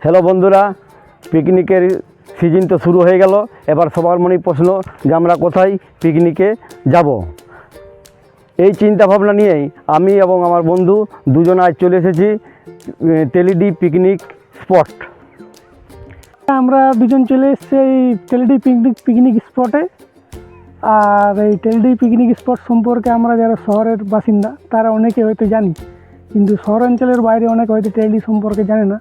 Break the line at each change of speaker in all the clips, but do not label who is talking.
Hello বন্ধুরা, পিকনিকের season তো শুরু হয়ে গেল। এবার সবার মনে প্রশ্ন যে আমরা কোথায় পিকনিকে যাব। এই চিন্তা ভাবনা নিয়েই আমি এবং আমার বন্ধু দুজন আজ চলে এসেছি তেলিডি পিকনিক স্পট।
আমরা দুজন চলে এসেছি এই তেলিডি পিকনিক স্পটে। আর এই তেলিডি পিকনিক স্পট সম্পর্কে আমরা যারা শহরের বাসিন্দা তারা অনেকে হয়তো জানি, কিন্তু শহরাঞ্চলের বাইরে অনেকে হয়তো তেলিডি সম্পর্কে জানে না।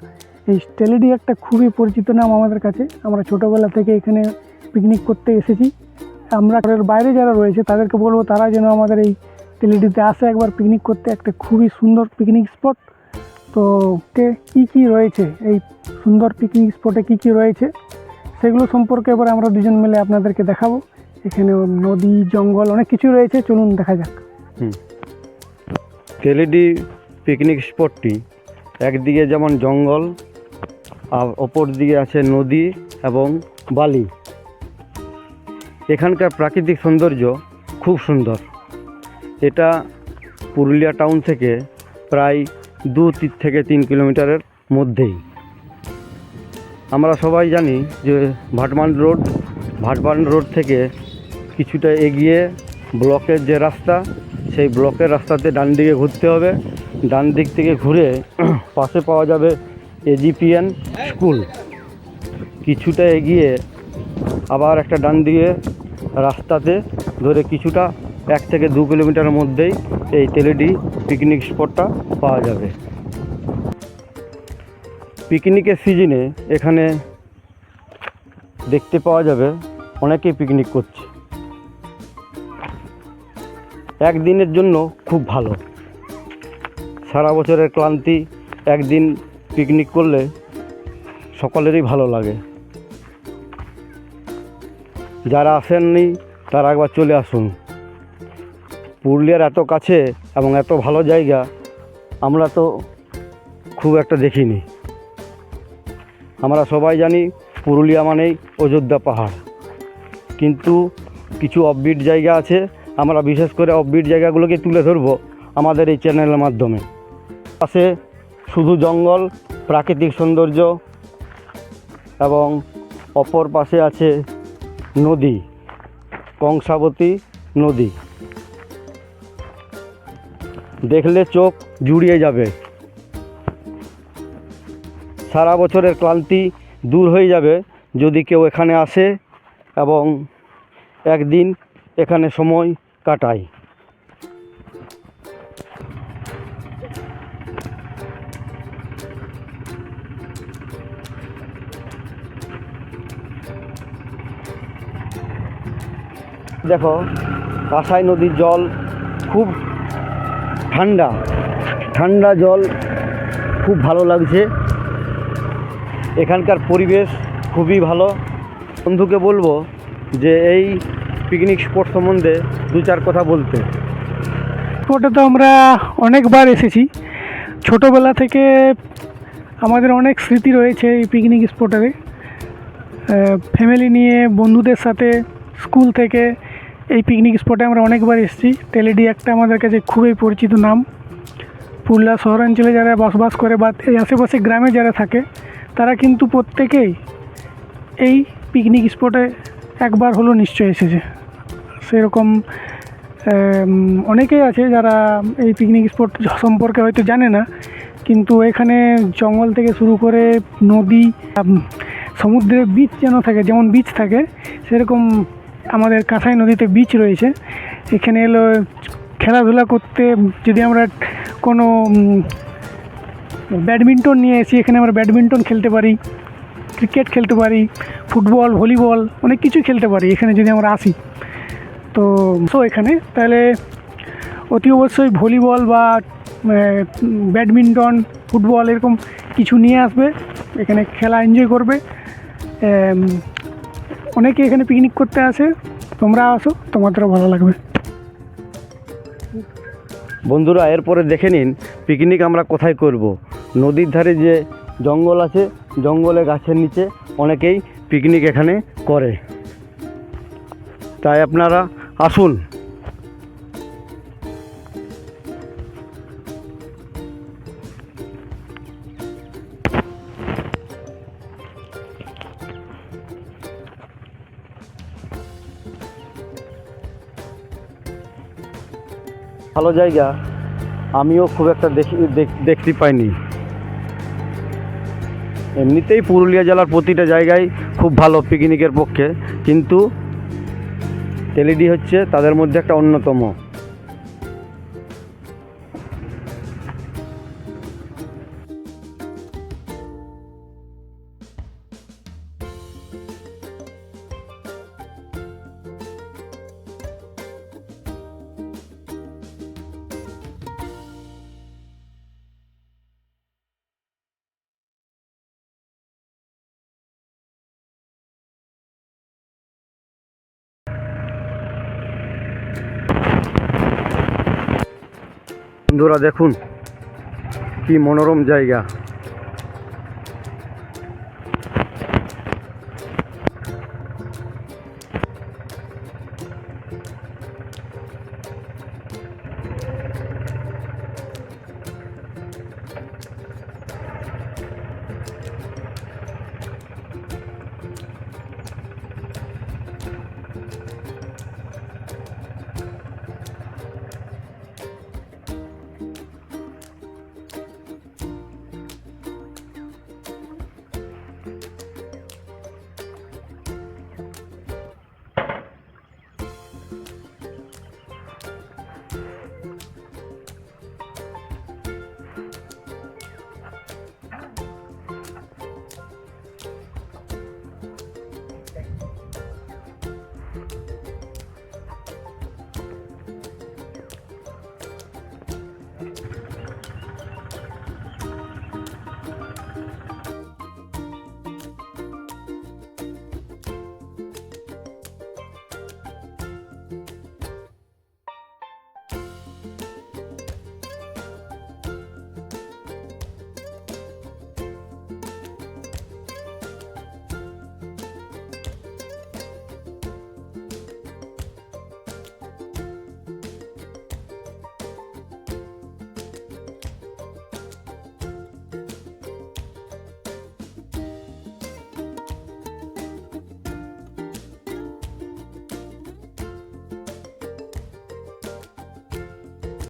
এই তেলিডি একটা খুবই পরিচিত নাম আমাদের কাছে। আমরা ছোটোবেলা থেকে এখানে পিকনিক করতে এসেছি। আমরা শহরের বাইরে যারা রয়েছে তাদেরকে বলবো তারা যেন আমাদের এই তেলিডিতে আসে একবার পিকনিক করতে। একটা খুবই সুন্দর পিকনিক স্পট। তো কী রয়েছে এই সুন্দর পিকনিক স্পটে কী রয়েছে সেগুলো সম্পর্কে এবার আমরা দুজন মিলে আপনাদেরকে দেখাবো। এখানে নদী, জঙ্গল অনেক কিছু রয়েছে, চলুন দেখা যাক।
তেলিডি পিকনিক স্পটটি একদিকে যেমন জঙ্গল, আর অপর দিকে আছে নদী এবং বালি। এখানকার প্রাকৃতিক সৌন্দর্য খুব সুন্দর। এটা পুরুলিয়া টাউন থেকে প্রায় 2 থেকে 3 কিলোমিটারের মধ্যেই। আমরা সবাই জানি যে ভাটমান রোড থেকে কিছুটা এগিয়ে ব্লকের যে রাস্তা, সেই ব্লকের রাস্তাতে ডান দিকে ঘুরতে হবে। ডান দিক থেকে ঘুরে পাশে পাওয়া যাবে এজিপিএন স্কুল। কিছুটা এগিয়ে আবার একটা ডান দিকে রাস্তাতে ধরে কিছুটা 1 থেকে 2 কিলোমিটারের মধ্যেই এই তেলিডি পিকনিক স্পটটা পাওয়া যাবে। পিকনিকের সিজনে এখানে দেখতে পাওয়া যাবে অনেকেই পিকনিক করছে। একদিনের জন্য খুব ভালো। সারা বছরের ক্লান্তি একদিন পিকনিক করলে সকলেরই ভালো লাগে। যারা আসেননি তারা একবার চলে আসুন। পুরুলিয়ার এত কাছে এবং এত ভালো জায়গা আমরা তো খুব একটা দেখিনি। আমরা সবাই জানি পুরুলিয়া মানেই অযোধ্যা পাহাড়, কিন্তু কিছু অফবিট জায়গা আছে। আমরা বিশেষ করে অফবিট জায়গাগুলোকে তুলে ধরব আমাদের এই চ্যানেলের মাধ্যমে। পাশে শুধু জঙ্গল, প্রাকৃতিক সৌন্দর্য এবং অপর পাশে আছে নদী, কংসাবতী নদী। দেখলে চোখ জুড়িয়ে যাবে। সারা বছরের ক্লান্তি দূর হয়ে যাবে যদি কেউ এখানে আসে এবং একদিন এখানে সময় কাটায়। দেখো, কাঁসাই নদীর জল খুব ঠান্ডা জল, খুব ভালো লাগছে। এখানকার পরিবেশ খুবই ভালো। বন্ধুকে বলবো যে এই পিকনিক স্পট সম্বন্ধে 2-4 কথা বলতে।
স্পটে তো আমরা অনেকবার এসেছি। ছোটোবেলা থেকে আমাদের অনেক স্মৃতি রয়েছে এই পিকনিক স্পটে। ফ্যামিলি নিয়ে, বন্ধুদের সাথে, স্কুল থেকে এই পিকনিক স্পটে আমরা অনেকবার এসেছি। তেলিডি একটা আমাদের কাছে খুবই পরিচিত নাম। পুরুলিয়া শহরাঞ্চলে যারা বসবাস করে বা এই আশেপাশে গ্রামে যারা থাকে তারা কিন্তু প্রত্যেকেই এই পিকনিক স্পটে একবার হলো নিশ্চয়ই এসেছে। সেরকম অনেকেই আছে যারা এই পিকনিক স্পট সম্পর্কে হয়তো জানে না, কিন্তু এখানে জঙ্গল থেকে শুরু করে নদী, সমুদ্রের বিচ যেন থাকে, যেমন বিচ থাকে সেরকম আমাদের কাঁসাই নদীতে বিচ রয়েছে। এখানে এলো খেলাধুলা করতে। যদি আমরা কোনো ব্যাডমিন্টন নিয়ে এসি, এখানে আমরা ব্যাডমিন্টন খেলতে পারি, ক্রিকেট খেলতে পারি, ফুটবল, ভলিবল, অনেক কিছু খেলতে পারি এখানে যদি আমরা আসি। তো এখানে তাহলে অতি অবশ্যই ভলিবল বা ব্যাডমিন্টন, ফুটবল এরকম কিছু নিয়ে আসবে, এখানে খেলা এনজয় করবে। অনেকে এখানে পিকনিক করতে আসে। তোমরা আসো, তোমাদেরও ভালো লাগবে।
বন্ধুরা, এরপরে দেখে নিন পিকনিক আমরা কোথায় করব। নদীর ধারে যে জঙ্গল আছে, জঙ্গলে গাছের নিচে অনেকেই পিকনিক এখানে করে। তাই আপনারা আসুন। ভালো জায়গা আমিও খুব একটা দেখতে পাইনি। এমনিতেই পুরুলিয়া জেলার প্রতিটা জায়গায় খুব ভালো পিকনিকের পক্ষে, কিন্তু তেলিডি হচ্ছে তাদের মধ্যে একটা অন্যতম। বন্ধুরা দেখুন কি মনোরম জায়গা।